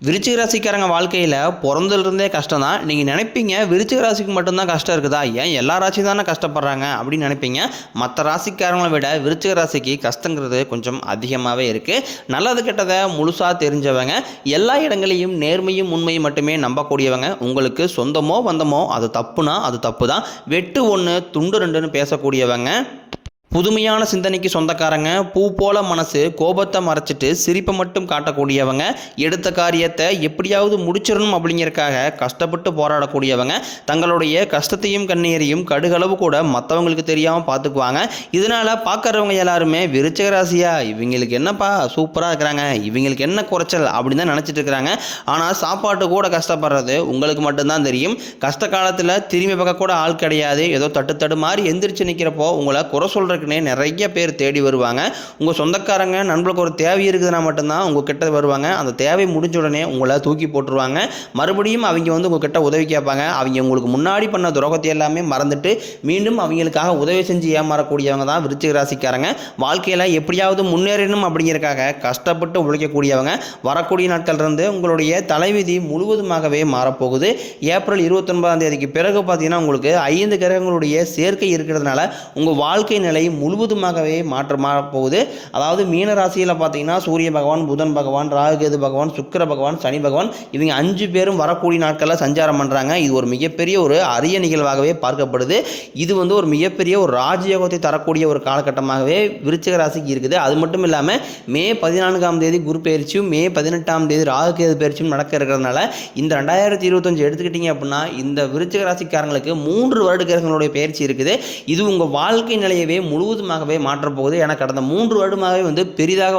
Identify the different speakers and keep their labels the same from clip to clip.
Speaker 1: விருச்சிக ராசிக்காரங்க வாழ்க்கையில் பிறந்ததுலேருந்தே கஷ்டம் தான். நீங்கள் நினைப்பீங்க விருச்சிக ராசிக்கு மட்டும்தான் கஷ்டம் இருக்குதா, ஏன் எல்லா ராசியும் தானே கஷ்டப்படுறாங்க அப்படின்னு நினைப்பீங்க. மற்ற ராசிக்காரங்களை விட விருச்சிக ராசிக்கு கஷ்டங்கிறது கொஞ்சம் அதிகமாகவே இருக்குது. நல்லது கெட்டதை முழுசாக தெரிஞ்சவங்க, எல்லா இடங்களையும் நேர்மையும் உண்மையும் மட்டுமே நம்பக்கூடியவங்க. உங்களுக்கு சொந்தமோ வந்தமோ அது தப்புனா அது தப்பு தான், வெட்டு ஒன்று துண்டு ரெண்டுன்னு பேசக்கூடியவங்க, புதுமையான சிந்தனைக்கு சொந்தக்காரங்க, பூ போல மனசு, கோபத்தை மறைச்சிட்டு சிரிப்பை மட்டும் காட்டக்கூடியவங்க, எடுத்த காரியத்தை எப்படியாவது முடிச்சிடணும் அப்படிங்கிறதுக்காக கஷ்டப்பட்டு போராடக்கூடியவங்க, தங்களுடைய கஷ்டத்தையும் கண்ணீரையும் கடுகளவு கூட மற்றவங்களுக்கு தெரியாமல் பார்த்துக்குவாங்க. இதனால் பார்க்குறவங்க எல்லாருமே விருச்சிக ராசியா, இவங்களுக்கு என்னப்பா சூப்பராக இருக்கிறாங்க, இவங்களுக்கு என்ன குறைச்சல் அப்படின்னு தான் நினச்சிட்டு இருக்கிறாங்க. ஆனால் சாப்பாட்டு கூட கஷ்டப்படுறது உங்களுக்கு மட்டும்தான் தெரியும். கஷ்ட காலத்தில் திரும்பி பார்க்க கூட ஆள் கிடையாது. ஏதோ தட்டு மாதிரி எந்திரிச்சு நிற்கிறப்போ உங்களை குறை சொல்கிற நிறைய பேர் தேடி வருவாங்க. உங்கள் சொந்தக்காரங்க நண்பர்களுக்கு ஒரு தேவை இருக்குதுன்னா மட்டும்தான் உங்ககிட்ட வருவாங்க. அந்த தேவை முடிஞ்ச உடனே உங்களை தூக்கி போட்டுருவாங்க. மறுபடியும் அவங்க உங்ககிட்ட உதவி கேட்பாங்க. அவங்க உங்களுக்கு முன்னாடி பண்ண துரோகத்தை எல்லாமே மறந்துட்டு மீண்டும் அவங்களுக்காக உதவி செஞ்சு ஏமாறக்கூடியவங்க தான் விருச்சிக ராசிக்காரங்க. வாழ்க்கையில் எப்படியாவது முன்னேறணும் அப்படிங்கிறதுக்காக கஷ்டப்பட்டு உழைக்கக்கூடியவங்க. வரக்கூடிய நாட்கள் இருந்து உங்களுடைய தலைவிதி முழுவதுமாகவே மாறப்போகுது. ஏப்ரல் 29 பிறகு பார்த்தீங்கன்னா உங்களுக்கு 5 கிரகங்களுடைய சேர்க்கை இருக்கிறதுனால உங்கள் வாழ்க்கை நிலை முழுவதுமாகவே மாற்றமாக போகுது. அதாவது மீன ராசியில் பார்த்தீங்கன்னா சூரிய பகவான், புதன் பகவான், ராகுகேது பகவான், சுக்கிர பகவான், சனி பகவான், இவங்க 5 பேரும் வரக்கூடிய நாட்களில் சஞ்சாரம் பண்ணுறாங்க. இது ஒரு மிகப்பெரிய ஒரு அரிய நிகழ்வாகவே பார்க்கப்படுது. இது ஒரு மிகப்பெரிய ஒரு ராஜயோகத்தை தரக்கூடிய ஒரு காலகட்டமாகவே விருச்சிக ராசிக்கு இருக்குது. அது மட்டும் இல்லாமல் மே 14 குரு பயிற்சியும் மே 18 ராகுகேது பயிற்சியும் நடக்க இருக்கிறதுனால இந்த 2025 எடுத்துக்கிட்டீங்க அப்படின்னா இந்த விருச்சிக ராசிக்காரங்களுக்கு 3 வருட கிரகங்களுடைய பயிற்சி இருக்குது. இது உங்கள் வாழ்க்கை நிலையவே முழுவதுமாகவே மாற்றப்போகுது. ஏன்னா கடந்த 3 வருடமாகவே பெரிதாக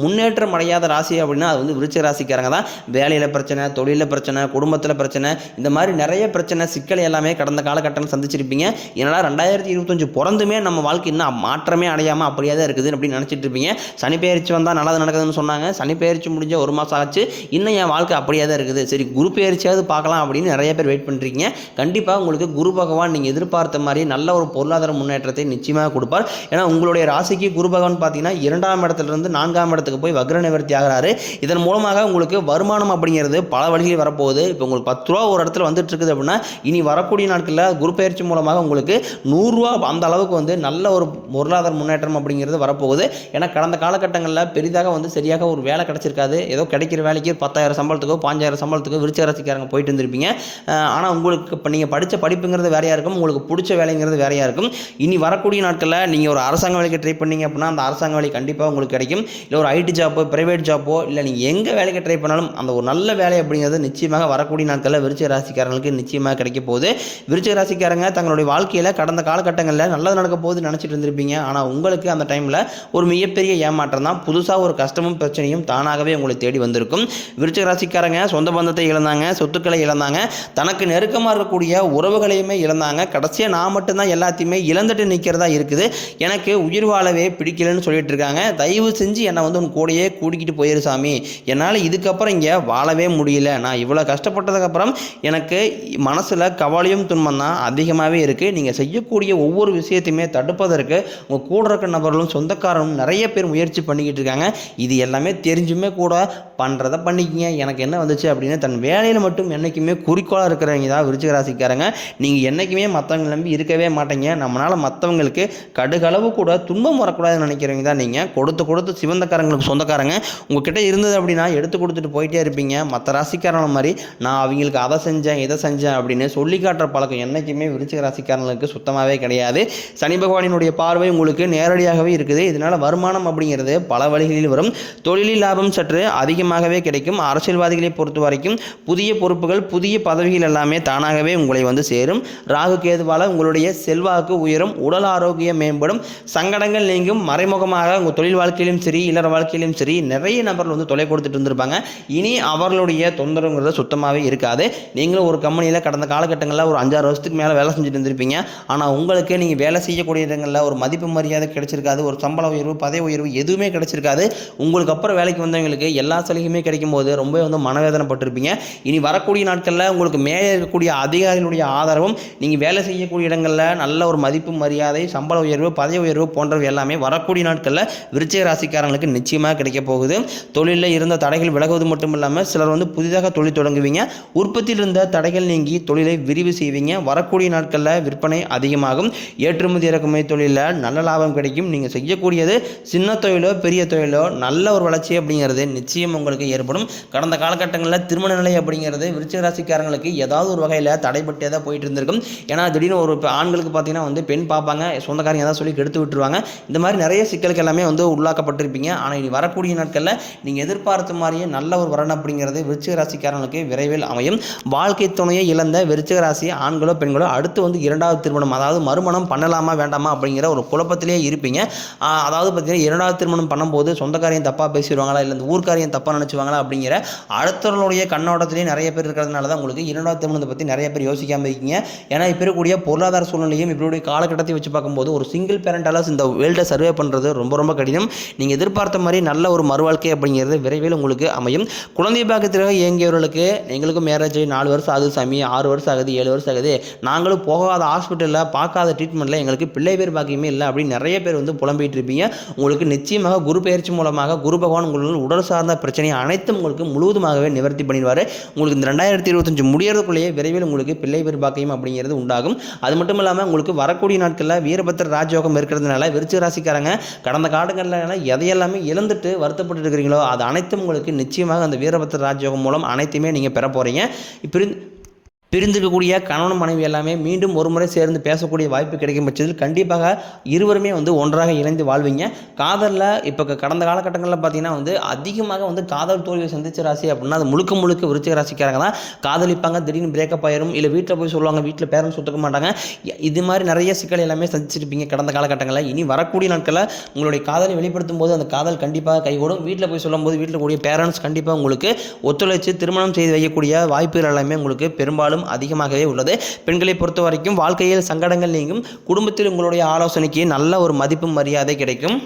Speaker 1: முன்னேற்றம் அடையாத ராசி அப்படின்னா அது விருச்சிக ராசிக்காரங்க தான். வேலையில் பிரச்சனை, தொழிலில் பிரச்சனை, குடும்பத்தில் பிரச்சனை, இந்த மாதிரி நிறைய பிரச்சனை சிக்கல் எல்லாமே கடந்த காலகட்டத்தில் சந்திச்சிருப்பீங்க. ஏன்னா 2025 பிறந்துமே நம்ம வாழ்க்கை இன்னும் மாற்றமே அடையாமல் அப்படியே தான் இருக்குது அப்படின்னு நினச்சிட்டு இருப்பீங்க. சனி பயிற்சி வந்தால் நல்லது நடக்குதுன்னு சொன்னாங்க. சனி பயிற்சி முடிஞ்ச 1 மாதம் ஆச்சு, இன்னும் என் வாழ்க்கை அப்படியே தான் இருக்குது, சரி குரு பயிற்சியாவது பார்க்கலாம் அப்படின்னு நிறைய பேர் வெயிட் பண்ணுறீங்க. கண்டிப்பாக உங்களுக்கு குரு பகவான் நீங்கள் எதிர்பார்த்த மாதிரி நல்ல ஒரு பொருளாதார முன்னேற்றத்தை நிச்சயமாக கொடுப்பார். ஏன்னா உங்களுடைய ராசிக்கு குரு பகவான் பார்த்தீங்கன்னா 2ஆம் இடத்துலேருந்து 4ஆம் இடத்துக்கு போய் வக்ர நிவர்த்தி ஆகிறாரு. இதன் மூலமாக உங்களுக்கு வருமானம் அப்படிங்கிறது பல வழிகளில் வரப்போகுது. இப்போ உங்களுக்கு 10 ரூபா ஒரு இடத்துல வந்துட்டு இருக்குது அப்படின்னா இனி வரக்கூடிய நாட்களில் குரு பயிற்சி மூலமாக உங்களுக்கு 100 ரூபா அந்த அளவுக்கு நல்ல ஒரு பொருளாதார முன்னேற்றம் அப்படிங்கிறது வரப்போகுது. ஏன்னா கடந்த காலகட்டங்களில் பெரிதாக சரியாக ஒரு வேலை கிடைச்சிருக்காது. ஏதோ கிடைக்கிற வேலைக்கு 10,000 சம்பளத்துக்கோ 5,000 சம்பளத்துக்கோ விருச்சிக ராசிக்காரங்க போயிட்டு இருந்திருப்பீங்க. ஆனால் உங்களுக்கு இப்போ நீங்கள் படித்த படிப்புங்கிறது வேறையாக இருக்கும், உங்களுக்கு பிடிச்ச வேலைங்கிறது வேறையாக இருக்கும். இனி வரக்கூடிய நாட்களில் நீங்கள் ஒரு அரசாங்க வேலைக்கு ட்ரை பண்ணீங்க அப்படின்னா அந்த அரசாங்க வேலை கண்டிப்பாக உங்களுக்கு கிடைக்கும். இல்லை ஒரு ஐடி ஜாப்போ, பிரைவேட் ஜாப்போ, இல்லை நீங்கள் எங்கே வேலைக்கு ட்ரை பண்ணாலும் அந்த ஒரு நல்ல வேலை அப்படிங்கிறது நிச்சயமாக வரக்கூடிய நாட்களில் விருச்சிக ராசிக்காரங்களுக்கு நிச்சயமாக கிடைக்க போகுது. விருச்சிக ராசிக்காரங்க தங்களுடைய வாழ்க்கையில் கடந்த காலகட்டங்களில் நல்லது நடக்க போகுது நினச்சிட்டு இருந்திருப்பீங்க. ஆனால் உங்களுக்கு அந்த டைமில் ஒரு மிகப்பெரிய ஏமாற்றம் தான். புதுசாக ஒரு கஷ்டமும் பிரச்சனையும் தானாகவே உங்களை தேடி வந்திருக்கும். விருச்சிக ராசிக்காரங்க சொந்த பந்தத்தை இழந்தாங்க, சொத்துக்களை இழந்தாங்க, தனக்கு நெருக்கமாக இருக்கக்கூடிய உறவுகளையுமே இழந்தாங்க. கடைசியாக நான் மட்டும்தான் எல்லாத்தையுமே இழந்துட்டு நிற்கிறதா இருக்குது, எனக்கு உயிர் வாழவே பிடிக்கலன்னு சொல்லிட்டு இருக்காங்க. தயவு செஞ்சு என்னை உன் கூடையே கூட்டிக்கிட்டு போயிரு சாமி, என்னால் இதுக்கப்புறம் இங்கே வாழவே முடியல, நான் இவ்வளோ கஷ்டப்பட்டதுக்கப்புறம் எனக்கு மனசில் கவலையும் துன்பம் தான் அதிகமாகவே இருக்குது. நீங்கள் செய்யக்கூடிய ஒவ்வொரு விஷயத்தையுமே தடுப்பதற்கு உங்கள் கூட இருக்க நபர்களும் சொந்தக்காரனும் நிறைய பேர் முயற்சி பண்ணிக்கிட்டு இருக்காங்க. இது எல்லாமே தெரிஞ்சுமே கூட பண்ணுறதை பண்ணிக்கிங்க, எனக்கு என்ன வந்துச்சு அப்படின்னு தன் வேலையில் மட்டும் என்றைக்குமே குறிக்கோளாக இருக்கிறவங்க தான் விருச்சிக ராசிக்காரங்க. நீங்கள் என்றைக்குமே மற்றவங்க நம்பி இருக்கவே மாட்டீங்க. நம்மளால் மற்றவங்களுக்கு கடுகளவு கூட துன்பம் வரக்கூடாதுன்னு நினைக்கிறவங்க தான் நீங்கள். கொடுத்து சிவந்தக்காரங்களுக்கு சொந்தக்காரங்க உங்ககிட்ட இருந்தது அப்படின்னா எடுத்து கொடுத்துட்டு போயிட்டே இருப்பீங்க. மற்ற ராசிக்காரங்க மாதிரி நான் அவங்களுக்கு அதை செஞ்சேன் இதை செஞ்சேன் அப்படின்னு சொல்லி காட்டுற பழக்கம் என்றைக்குமே விருச்சிக ராசிக்காரங்களுக்கு சுத்தமாகவே கிடையாது. சனி பகவானினுடைய பார்வை உங்களுக்கு நேரடியாகவே இருக்குது. இதனால் வருமானம் அப்படிங்கிறது பல வழிகளில் வரும். தொழிலில் லாபம் சற்று அதிகமாகவே கிடைக்கும். அரசியல்வாதிகளை பொறுத்த வரைக்கும் புதிய பொறுப்புகள், புதிய பதவிகள் எல்லாமே தானாகவே உங்களை சேரும். ராகு கேதுவால் உங்களுடைய செல்வாக்கு உயரும், உடல் ஆரோக்கியம் மேம்படும், சங்கடங்கள் நீங்கும். மறைமுகமாக உங்கள் தொழில் வாழ்க்கையிலும் சரி இல்லற வாழ்க்கையிலும் சரி நிறைய நபர்கள் தொலை கொடுத்துட்டு இருந்திருப்பாங்க. இனி அவர்களுடைய தொந்தரவுங்கிறது சுத்தமாகவே இருக்காது. நீங்களும் ஒரு கம்பெனியில் கடந்த காலகட்டங்களில் ஒரு 5-6 வருஷத்துக்கு மேலே வேலை செஞ்சுட்டு இருந்திருப்பீங்க. ஆனால் உங்களுக்கு நீங்கள் வேலை செய்யக்கூடிய இடங்களில் ஒரு மதிப்பு மரியாதை கிடைச்சிருக்காது, ஒரு சம்பள உயர்வு, பதவி உயர்வு எதுவுமே கிடைச்சிருக்காது. உங்களுக்கு அப்புறம் வேலைக்கு வந்தவங்களுக்கு எல்லா சலுகையுமே கிடைக்கும் போது ரொம்ப மனவேதனைப்பட்டிருப்பீங்க. இனி வரக்கூடிய நாட்களில் உங்களுக்கு மேலே இருக்கக்கூடிய அதிகாரிகளுடைய ஆதரவும், நீங்கள் வேலை செய்யக்கூடிய இடங்களில் நல்ல ஒரு மதிப்பு மரியாதை, சம்பள உயர்வு உயர்வு, பதவி உயர்வு போன்றவை எல்லாமே வரக்கூடிய நாட்களில் விருச்சிக ராசிக்காரங்களுக்கு நிச்சயமாக கிடைக்க போகுது. தொழிலில் இருந்த தடைகள் விலகுவது மட்டும் இல்லாமல் சிலர் புதிதாக தொழில் தொடங்குவீங்க. உற்பத்தியில் இருந்த தடைகள் நீங்கி தொழிலை விரிவு செய்வீங்க. வரக்கூடிய நாட்களில் விற்பனை அதிகமாகும். ஏற்றுமதி இறக்குமதி தொழிலில் நல்ல லாபம் கிடைக்கும். நீங்கள் செய்யக்கூடியது சின்ன தொழிலோ பெரிய தொழிலோ நல்ல ஒரு வளர்ச்சி அப்படிங்கிறது நிச்சயம் உங்களுக்கு ஏற்படும். கடந்த காலகட்டங்களில் திருமண நிலை அப்படிங்கிறது விருச்சிக ராசிக்காரங்களுக்கு ஏதாவது ஒரு வகையில் தடைப்பட்டே தான் போயிட்டு இருந்திருக்கும். ஏன்னா திடீர்னு ஒரு ஆண்களுக்கு பார்த்தீங்கன்னா பெண் பார்ப்பாங்க, சொந்தக்காரங்க ஏதாவது சொல்லி கெடுத்து விட்டுருவாங்க. இந்த மாதிரி நிறைய சிக்கலுக்கு எல்லாமே உள்ளாக்கப்பட்டிருப்பீங்க. ஆனால் இனி வரக்கூடிய நாட்களில் நீங்கள் எதிர்பார்த்த மாதிரியே நல்ல ஒரு வரன் அப்படிங்கிறது விருச்சிக ராசிக்காரங்களுக்கு விரைவில் அமையும். வாழ்க்கை துணையை இழந்த விருச்சிக ராசி ஆண்களோ பெண்களோ அடுத்து இரண்டாவது திருமணம், அதாவது மறுமணம் பண்ணலாமா வேண்டாமா அப்படிங்கிற ஒரு குழப்பத்திலேயே இருப்பீங்க. அதாவது பார்த்தீங்கன்னா இரண்டாவது திருமணம் பண்ணும்போது சொந்தக்காரையும் தப்பாக பேசிடுவாங்களா, இல்லை இந்த ஊர்க்காரையும் தப்பாக நினச்சிவாங்களா அப்படிங்கிற அடுத்தவர்களுடைய கண்ணோட்டத்திலேயே நிறைய பேர் இருக்கிறதுனால தான் உங்களுக்கு இரண்டாவது திருமணத்தை பற்றி நிறைய பேர் யோசிக்காமல் இருக்கீங்க. ஏன்னா இப்போ இருக்கக்கூடிய பொருளாதார சூழ்நிலையும் இப்படி காலகட்டத்தை வச்சு பார்க்கும்போது ஒரு சிங்கிள் பேரண்டால் இந்த வேர்ல்டை சர்வே பண்ணுறது ரொம்ப ரொம்ப கடினம். நீங்கள் எதிர்பார்த்த மாதிரி நல்ல ஒரு மறுவாழ்க்கை அப்படிங்கிறது விரைவில் உங்களுக்கு அமையும். குழந்தை பாக்கியத்திற்காக இயங்கியவர்களுக்கு எங்களுக்கும் மேரேஜ் 4 வருஷம் ஆகுது சாமி, 6 வருஷம் ஆகுது, 7 வருஷம் ஆகுது, நாங்களும் போகாத ஹாஸ்பிட்டலில் பார்க்காத ட்ரீட்மெண்ட்டில் எங்களுக்கு பிள்ளை பேர் பாக்கியமே இல்லை அப்படின்னு நிறைய பேர் புலம்பிட்டு இருப்பீங்க. உங்களுக்கு நிச்சயமாக குரு பயிற்சி மூலமாக குரு பகவான் உங்களுக்கு உடல் சார்ந்த பிரச்சனையை அனைத்தும் உங்களுக்கு முழுவதுமாகவே நிவர்த்தி பண்ணிடுவார். உங்களுக்கு இந்த 2025 முடியறதுக்குள்ளேயே விரைவில் உங்களுக்கு பிள்ளை பேர் பாக்கியம் அப்படிங்கிறது உண்டாகும். அது மட்டும் இல்லாமல் உங்களுக்கு வரக்கூடிய நாட்களில் வீரபத்திர ராஜயோகம் இருக்கிறதுனால விருச்சிக ராசிக்காரங்க கடந்த காலங்களில் எதையெல்லாமே இழந்துட்டு வருத்தப்பட்டு இருக்கிறீங்களோ அது அனைத்தும் உங்களுக்கு நிச்சயமாக அந்த வீரபத்திர ராஜயோகம் மூலம் அனைத்துமே நீங்கள் பெற போகிறீங்க. பிரிந்திருக்கக்கூடிய கணவன் மனைவி எல்லாமே மீண்டும் ஒரு முறை சேர்ந்து பேசக்கூடிய வாய்ப்பு கிடைக்கும் பட்சத்தில் கண்டிப்பாக இருவருமே ஒன்றாக இணைந்து வாழ்வீங்க. காதலில் இப்போ கடந்த காலகட்டங்களில் பார்த்தீங்கன்னா அதிகமாக காதல் தோல்வியை சந்திச்ச ராசி அப்படின்னா அது முழுக்க முழுக்க விருச்சிக ராசிக்காரங்க தான். காதலிப்பாங்க, திடீர்னு பிரேக்கப் ஆயிரும், இல்லை வீட்டில் போய் சொல்லுவாங்க, வீட்டில் பேரண்ட்ஸ் ஒத்துக்க மாட்டாங்க. இது மாதிரி நிறைய சிக்கல் எல்லாமே சந்திச்சிருப்பீங்க கடந்த காலகட்டங்களில். இனி வரக்கூடிய நாட்களில் உங்களுடைய காதலை வெளிப்படுத்தும் போது அந்த காதல் கண்டிப்பாக கைகூடும். வீட்டில் போய் சொல்லும்போது வீட்டில் கூடிய பேரண்ட்ஸ் கண்டிப்பாக உங்களுக்கு ஒத்துழைச்சு திருமணம் செய்து வைக்கக்கூடிய வாய்ப்புகள் எல்லாமே உங்களுக்கு பெரும்பாலும் அதிகமாகவே உள்ளது. பெண்களை பொறுத்த வரைக்கும் வாழ்க்கையில் சங்கடங்கள் நீங்கும். குடும்பத்தில் உங்களுடைய ஆலோசனைக்கு நல்ல ஒரு மதிப்பு மரியாதை கிடைக்கும்.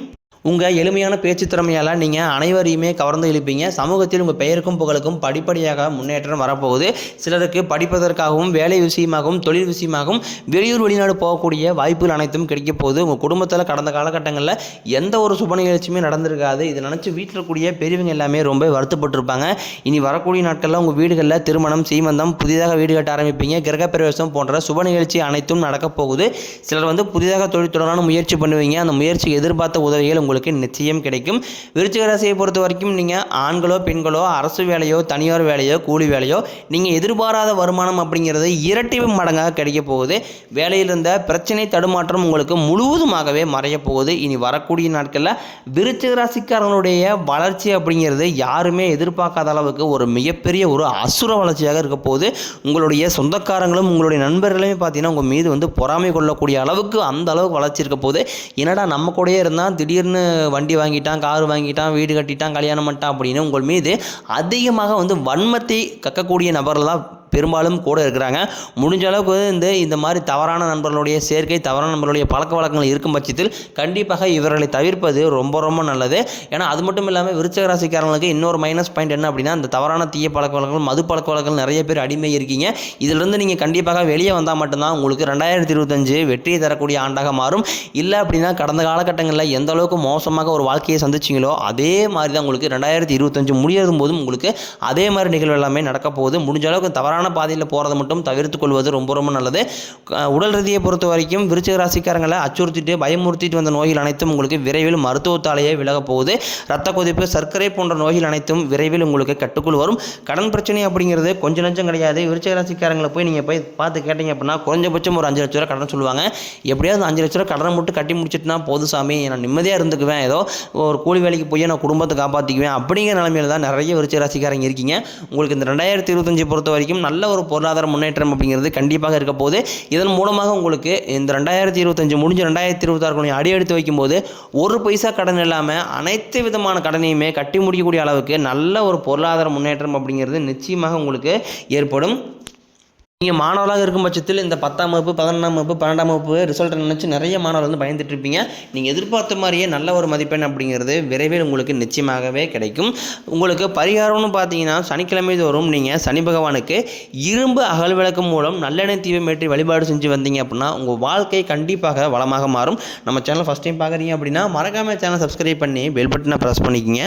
Speaker 1: உங்கள் எளிமையான பேச்சு திறமையால் நீங்கள் அனைவரையுமே கவர்ந்து இழுப்பீங்க. சமூகத்தில் உங்கள் பெயருக்கும் புகழுக்கும் படிப்படியாக முன்னேற்றம் வரப்போகுது. சிலருக்கு படிப்பதற்காகவும் வேலை விஷயமாகவும் தொழில் விஷயமாகவும் வெளியூர் வெளிநாடு போகக்கூடிய வாய்ப்புகள் அனைத்தும் கிடைக்க போகுது. உங்கள் குடும்பத்தில் கடந்த காலகட்டங்களில் எந்த ஒரு சுப நிகழ்ச்சியுமே நடந்திருக்காது. இதை நினச்சி வீட்டில் கூடிய பெரியவங்க எல்லாமே ரொம்ப வருத்தப்பட்டிருப்பாங்க. இனி வரக்கூடிய நாட்களில் உங்கள் வீடுகளில் திருமணம், சீமந்தம், புதிதாக வீடு கட்ட ஆரம்பிப்பீங்க. கிரகப்பிரவேசம் போன்ற சுப நிகழ்ச்சி அனைத்தும் நடக்கப் போகுது. சிலர் புதிதாக தொழில் தொடரான முயற்சி பண்ணுவீங்க. அந்த முயற்சிக்கு எதிர்பார்த்த உதவிகள் உங்களுக்கு நிச்சயம் கிடைக்கும். விருச்சிக ராசியை பொறுத்த வரைக்கும் நீங்கள் ஆண்களோ பெண்களோ அரசு வேலையோ தனியார் வேலையோ கூலி வேலையோ நீங்கள் எதிர்பாராத வருமானம் அப்படிங்கிறது இரட்டிப்பு மடங்காக கிடைக்க போகுது. வேலையில் இருந்த பிரச்சனை தடுமாற்றம் உங்களுக்கு முழுவதுமாகவே மறைய போகுது. இனி வரக்கூடிய நாட்களில் விருச்சிக ராசிக்காரங்களுடைய வளர்ச்சி அப்படிங்கிறது யாருமே எதிர்பார்க்காத அளவுக்கு ஒரு மிகப்பெரிய ஒரு அசுர வளர்ச்சியாக இருக்க போகுது. உங்களுடைய சொந்தக்காரங்களும் உங்களுடைய நண்பர்களுமே பார்த்தீங்கன்னா உங்கள் மீது பொறாமை கொள்ளக்கூடிய அளவுக்கு அந்த அளவுக்கு வளர்ச்சி இருக்க போகுது. என்னடா நம்ம கூடயே இருந்தால் திடீர்னு வண்டி வாங்கிட்டான், கார் வாங்கிட்டான், வீடு கட்டிட்டான், கல்யாணம் பண்ணிட்டான் அப்படின்னு உங்கள் மீது அதிகமாக வன்மத்தை கக்கக்கூடிய நபர்கள் தான் பெரும்பாலும் கூட இருக்கிறாங்க. முடிஞ்ச அளவுக்கு இந்த மாதிரி தவறான நண்பர்களுடைய சேர்க்கை, தவறான நண்பர்களுடைய பழக்க வழக்கங்கள் இருக்கும் பட்சத்தில் கண்டிப்பாக இவர்களை தவிர்ப்பது ரொம்ப ரொம்ப நல்லது. ஏன்னா அது மட்டும் இல்லாமல் விருச்சிக ராசிக்காரங்களுக்கு இன்னொரு மைனஸ் பாயிண்ட் என்ன அப்படின்னா இந்த தவறான தீய பழக்க வழக்கங்கள், மது பழக்க வழக்கங்கள் நிறைய பேர் அடிமை இருக்கீங்க. இதிலிருந்து நீங்கள் கண்டிப்பாக வெளியே வந்தால் மட்டும்தான் உங்களுக்கு 2025 வெற்றியை தரக்கூடிய ஆண்டாக மாறும். இல்லை அப்படின்னா கடந்த காலகட்டங்களில் எந்த அளவுக்கு மோசமாக ஒரு வாழ்க்கையை சந்திச்சிங்களோ அதே மாதிரி தான் உங்களுக்கு 2025 முடியும் போதும் உங்களுக்கு அதே மாதிரி நிகழ்வு எல்லாமே நடக்க போகுது. முடிஞ்ச அளவுக்கு தவறான பாதையில் போகிறத மட்டும் தவிர்த்து கொள்வது ரொம்ப ரொம்ப நல்லது. உடல் ரீதியை பொறுத்த வரைக்கும் விருச்சிக ராசிக்காரங்களை அச்சுறுத்திட்டு பயமுறுத்திட்டு வந்த நோய்கள் அனைத்தும் உங்களுக்கு விரைவில் மருத்துவத்தாலேயே விலக போகுது. ரத்த கொதிப்பு, சர்க்கரை போன்ற நோய்கள் அனைத்தும் விரைவில் உங்களுக்கு கட்டுக்குள் வரும். கடன் பிரச்சனை அப்படிங்கிறது கொஞ்சம் நஞ்சம் கிடையாது. விருச்சிக ராசிக்காரங்களை நீங்கள் பார்த்து கேட்டீங்க அப்படின்னா குறைஞ்சபட்சம் ஒரு 5 லட்ச ரூபா கடன் சொல்லுவாங்க. எப்படியாவது 5 லட்ச ரூபா கடனை மட்டும் கட்டி முடிச்சிட்டுனா போதும் சாமி, நான் நிம்மதியாக இருந்துக்குவேன், ஏதோ ஒரு கூலி வேலைக்கு போய் நான் குடும்பத்தை காப்பாற்றிக்குவேன் அப்படிங்கிற நிலைமையில் தான் நிறைய விருச்சிக ராசிக்காரங்க இருக்கீங்க. உங்களுக்கு இந்த 2025 பொறுத்த வரைக்கும் நல்ல ஒரு பொருளாதார முன்னேற்றம் அப்படிங்கிறது கண்டிப்பாக இருக்க போது. இதன் மூலமாக உங்களுக்கு இந்த 2025 முடிஞ்சு 2026 அடி எடுத்து வைக்கும்போது ஒரு பைசா கடன் இல்லாமல் அனைத்து விதமான கடனையுமே கட்டி முடிக்கக்கூடிய அளவுக்கு நல்ல ஒரு பொருளாதார முன்னேற்றம் அப்படிங்கிறது நிச்சயமாக உங்களுக்கு ஏற்படும். நீங்கள் மாணவராக இருக்கும் பட்சத்தில் இந்த 10ஆம் வகுப்பு 11ஆம் வகுப்பு 12ஆம் வகுப்பு ரிசல்ட்டை நினச்சி நிறைய மாணவர்கள் வந்து பயந்துட்டு இருப்பீங்க. நீங்கள் எதிர்பார்த்த மாதிரியே நல்ல ஒரு மதிப்பெண் அப்படிங்கிறது விரைவில் உங்களுக்கு நிச்சயமாகவே கிடைக்கும். உங்களுக்கு பரிகாரம்னு பார்த்தீங்கன்னா சனிக்கிழமை தோறும் நீங்கள் சனி பகவானுக்கு இரும்பு அகல் விளக்கு மூலம் நல்லெண்ணெய் தீபம் ஏற்றி வழிபாடு செஞ்சு வந்தீங்க அப்படின்னா உங்கள் வாழ்க்கை கண்டிப்பாக வளமாக மாறும். நம்ம சேனல் ஃபஸ்ட் டைம் பார்க்குறீங்க அப்படின்னா மறக்காமல் சேனல் சப்ஸ்கிரைப் பண்ணி பெல் பட்டனை ப்ரெஸ் பண்ணிக்கோங்க.